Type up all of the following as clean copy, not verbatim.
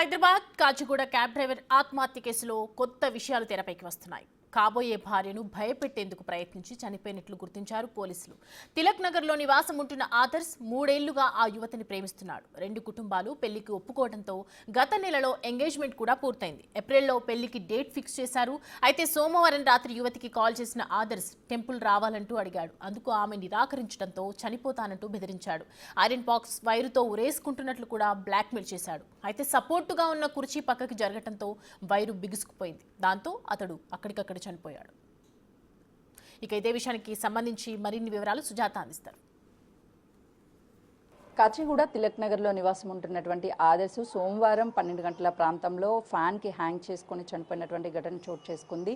Hyderabad Kachiguda cab driver ఆత్మహత్య కేసులో కొత్త విషయాలు తెరపైకి వస్తున్నాయి. కాబోయే భార్యను భయపెట్టేందుకు ప్రయత్నించి చనిపోయినట్లు గుర్తించారు పోలీసులు. తిలక్ నగర్లో నివాసం ఉంటున్న ఆదర్శ్ 3 ఏళ్లుగా ఆ యువతిని ప్రేమిస్తున్నాడు. 2 కుటుంబాలు పెళ్లికి ఒప్పుకోవడంతో గత నెలలో ఎంగేజ్మెంట్ కూడా పూర్తయింది. ఏప్రిల్లో పెళ్లికి డేట్ ఫిక్స్ చేశారు. అయితే సోమవారం రాత్రి యువతికి కాల్ చేసిన ఆదర్శ్ టెంపుల్ రావాలంటూ అడిగాడు. అందుకు ఆమె నిరాకరించడంతో చనిపోతానంటూ బెదిరించాడు. ఐరన్ బాక్స్ వైరుతో ఉరేసుకుంటున్నట్లు కూడా బ్లాక్మెయిల్ చేశాడు. అయితే సపోర్టుగా ఉన్న కుర్చీ పక్కకి జరగడంతో వైరు బిగుసుకుపోయింది. దాంతో అతడు అక్కడికక్కడ చనిపోయాడు. ఇక ఇదే విషయానికి సంబంధించి మరిన్ని వివరాలు సుజాత అందిస్తారు. కాచిగూడ తిలక్ నగర్లో నివాసం ఉంటున్నటువంటి ఆదర్శ్ సోమవారం 12 గంటల ప్రాంతంలో ఫ్యాన్కి హ్యాంగ్ చేసుకుని చనిపోయినటువంటి ఘటన చోటు చేసుకుంది.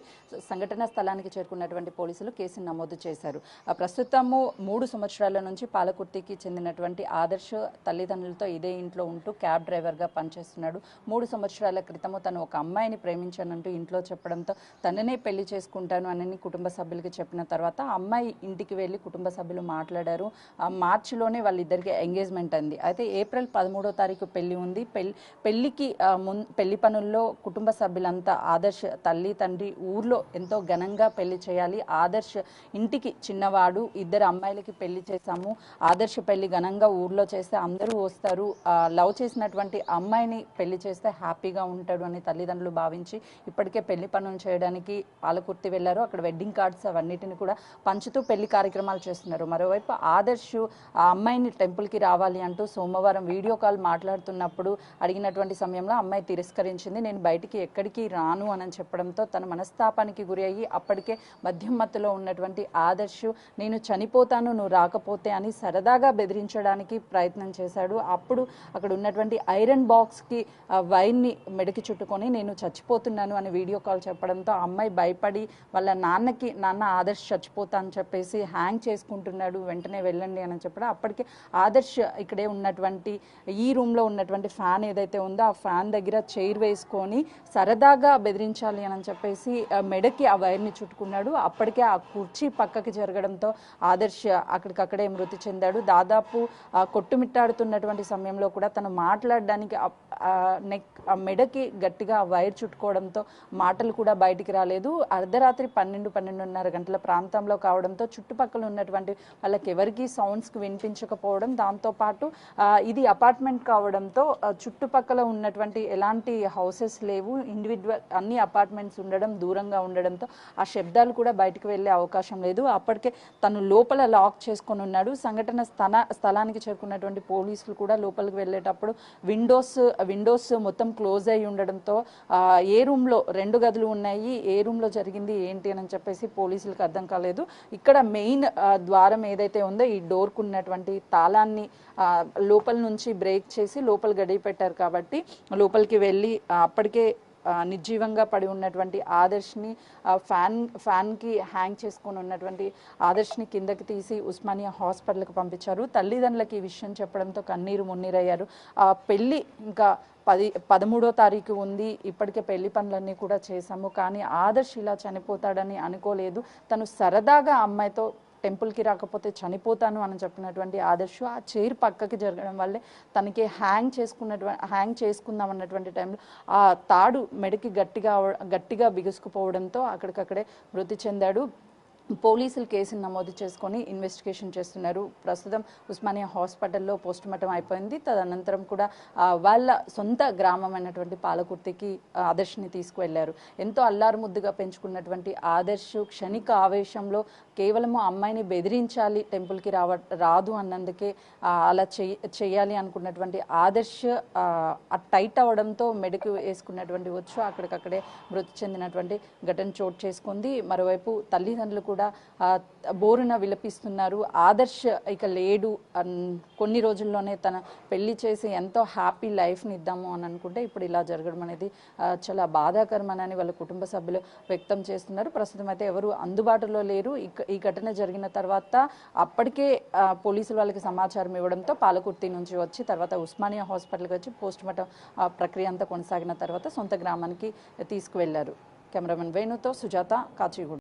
సంఘటన స్థలానికి చేరుకున్నటువంటి పోలీసులు కేసును నమోదు చేశారు. ప్రస్తుతము 3 సంవత్సరాల నుంచి పాలకుర్తికి చెందినటువంటి ఆదర్శ్ తల్లిదండ్రులతో ఇదే ఇంట్లో ఉంటూ క్యాబ్ డ్రైవర్గా పనిచేస్తున్నాడు. 3 సంవత్సరాల క్రితము తను ఒక అమ్మాయిని ప్రేమించానంటూ ఇంట్లో చెప్పడంతో తననే పెళ్లి చేసుకుంటాను అని కుటుంబ సభ్యులకి చెప్పిన తర్వాత అమ్మాయి ఇంటికి వెళ్ళి కుటుంబ సభ్యులు మాట్లాడారు. మార్చిలోనే వాళ్ళిద్దరికి ఎంగేజ్మెంట్ అంది. అయితే ఏప్రిల్ 13వ తారీఖు పెళ్లి ఉంది. పెళ్లికి పెళ్లి పనుల్లో కుటుంబ సభ్యులంతా ఆదర్శ్ తల్లి తండ్రి ఊర్లో ఎంతో ఘనంగా పెళ్లి చేయాలి, ఆదర్శ్ ఇంటికి చిన్నవాడు, 2 అమ్మాయిలకి పెళ్లి చేశాము, ఆదర్శ్ పెళ్లి ఘనంగా ఊర్లో చేస్తే అందరూ వస్తారు, లవ్ చేసినటువంటి అమ్మాయిని పెళ్లి చేస్తే హ్యాపీగా ఉంటాడు అని తల్లిదండ్రులు భావించి ఇప్పటికే పెళ్లి పనులు చేయడానికి పాలకుర్తి వెళ్లారు. అక్కడ వెడ్డింగ్ కార్డ్స్ అవన్నిటిని కూడా పంచుతూ పెళ్లి కార్యక్రమాలు చేస్తున్నారు. మరోవైపు ఆదర్శ్ ఆ అమ్మాయిని టెంపుల్కి రావాలి అంటూ సోమవారం వీడియో కాల్ మాట్లాడుతున్నప్పుడు అడిగినటువంటి సమయంలో అమ్మాయి తిరస్కరించింది. నేను బయటికి ఎక్కడికి రాను అని చెప్పడంతో తన మనస్తాపానికి గురి అయ్యి అప్పటికే మద్యం మత్తులో ఉన్నటువంటి ఆదర్శ్ నేను చనిపోతాను నువ్వు రాకపోతే అని సరదాగా బెదిరించడానికి ప్రయత్నం చేశాడు. అప్పుడు అక్కడ ఉన్నటువంటి ఐరన్ బాక్స్కి వైర్ని మెడకి చుట్టుకొని నేను చచ్చిపోతున్నాను అని వీడియో కాల్ చెప్పడంతో అమ్మాయి భయపడి వాళ్ళ నాన్నకి నాన్న ఆదర్శ్ చచ్చిపోతా అని చెప్పేసి హ్యాంగ్ చేసుకుంటున్నాడు, వెంటనే వెళ్ళండి అని చెప్పడం. అప్పటికే ఆదర్శ్ ఇక్కడే ఉన్నటువంటి ఈ రూమ్లో ఉన్నటువంటి ఫ్యాన్ ఏదైతే ఉందో ఆ ఫ్యాన్ దగ్గర చైర్ వేసుకొని సరదాగా బెదిరించాలి అని చెప్పేసి మెడకి ఆ వైర్ని చుట్టుకున్నాడు. అప్పటికే ఆ కుర్చీ పక్కకి జరగడంతో ఆదర్శ్ అక్కడికక్కడే మృతి చెందాడు. దాదాపు కొట్టుమిట్టాడుతున్నటువంటి సమయంలో కూడా తను మాట్లాడడానికి మెడకి గట్టిగా వైర్ చుట్టుకోవడంతో మాటలు కూడా బయటికి రాలేదు. అర్ధరాత్రి 12-12:30 గంటల ప్రాంతంలో కావడంతో చుట్టుపక్కల ఉన్నటువంటి వాళ్ళకి ఎవరికి సౌండ్స్కి వినిపించకపోవడం, దాంతోపాటు ఇది అపార్ట్మెంట్ కావడంతో చుట్టుపక్కల ఉన్నటువంటి ఎలాంటి హౌసెస్ లేవు, ఇండివిజువల్ అన్ని అపార్ట్మెంట్స్ ఉండడం, దూరంగా ఉండడంతో ఆ శబ్దాలు కూడా బయటకు వెళ్ళే అవకాశం లేదు. అప్పటికే తను లోపల లాక్ చేసుకొని ఉన్నాడు. సంఘటన స్థలానికి చేరుకున్నటువంటి పోలీసులు కూడా లోపలికి వెళ్ళేటప్పుడు విండోస్ మొత్తం క్లోజ్ అయి ఉండడంతో ఏ రూమ్లో 2 గదులు ఉన్నాయి, ఏ రూమ్లో జరిగింది ఏంటి అని చెప్పేసి పోలీసులకు అర్థం కాలేదు. ఇక్కడ మెయిన్ ద్వారం ఏదైతే ఉందో ఈ డోర్కు ఉన్నటువంటి తాళాన్ని లోపల నుంచి బ్రేక్ చేసి లోపల గడియ పెట్టారు కాబట్టి లోపలికి వెళ్ళి అప్పటికే నిర్జీవంగా పడి ఉన్నటువంటి ఆదర్శ్ని ఫ్యాన్కి హ్యాంగ్ చేసుకొని ఉన్నటువంటి ఆదర్శ్ని కిందకి తీసి ఉస్మానియా హాస్పిటల్కి పంపించారు. తల్లిదండ్రులకి ఈ విషయం చెప్పడంతో కన్నీరు మున్నీరయ్యారు. పెళ్ళి ఇంకా 13వ తారీఖు ఉంది, ఇప్పటికే పెళ్లి పనులన్నీ కూడా చేశాము, కానీ ఆదర్శ్ ఇలా చనిపోతాడని అనుకోలేదు. తను సరదాగా అమ్మాయితో టెంపుల్కి రాకపోతే చనిపోతాను అని చెప్పినటువంటి ఆదర్శ్ ఆ చైర్ పక్కకి జరగడం వల్లే తనకి హ్యాంగ్ చేసుకుందాం అన్నటువంటి టైంలో ఆ తాడు మెడకి గట్టిగా బిగుసుకుపోవడంతో అక్కడికక్కడే మృతి చెందాడు. పోలీసులు కేసును నమోదు చేసుకొని ఇన్వెస్టిగేషన్ చేస్తున్నారు. ప్రస్తుతం ఉస్మానియా హాస్పిటల్లో పోస్టుమార్టం అయిపోయింది. తదనంతరం కూడా వాళ్ళ సొంత గ్రామం అయినటువంటి పాలకుర్తికి ఆదర్శ్ని తీసుకువెళ్లారు. ఎంతో అల్లారు ముద్దుగా పెంచుకున్నటువంటి ఆదర్శ్ క్షణిక ఆవేశంలో కేవలము అమ్మాయిని బెదిరించాలి, టెంపుల్కి రాదు అన్నందుకే అలా చేయాలి అనుకున్నటువంటి ఆదర్శ్ టైట్ అవడంతో మెడకు వేసుకున్నటువంటి వచ్చు అక్కడికక్కడే మృతి చెందినటువంటి ఘటన చోటు చేసుకుంది. మరోవైపు తల్లిదండ్రులు కూడా బోరున విలపిస్తున్నారు. ఆదర్శ్ ఇక లేడు, కొన్ని రోజుల్లోనే తన పెళ్లి చేసి ఎంతో హ్యాపీ లైఫ్ని ఇద్దాము అని అనుకుంటే ఇప్పుడు ఇలా జరగడం అనేది చాలా బాధాకరమని వాళ్ళ కుటుంబ సభ్యులు వ్యక్తం చేస్తున్నారు. ప్రస్తుతం అయితే ఎవరు అందుబాటులో లేరు. ఈ ఘటన జరిగిన తర్వాత అప్పటికే పోలీసులు వాళ్ళకి సమాచారం ఇవ్వడంతో పాలకుర్తి నుంచి వచ్చి తర్వాత ఉస్మానియా హాస్పిటల్కి వచ్చి పోస్టుమార్టం ప్రక్రియ అంతా కొనసాగిన తర్వాత సొంత గ్రామానికి తీసుకువెళ్లారు. కెమెరామెన్ వేణుతో సుజాత, కాచిగూడ.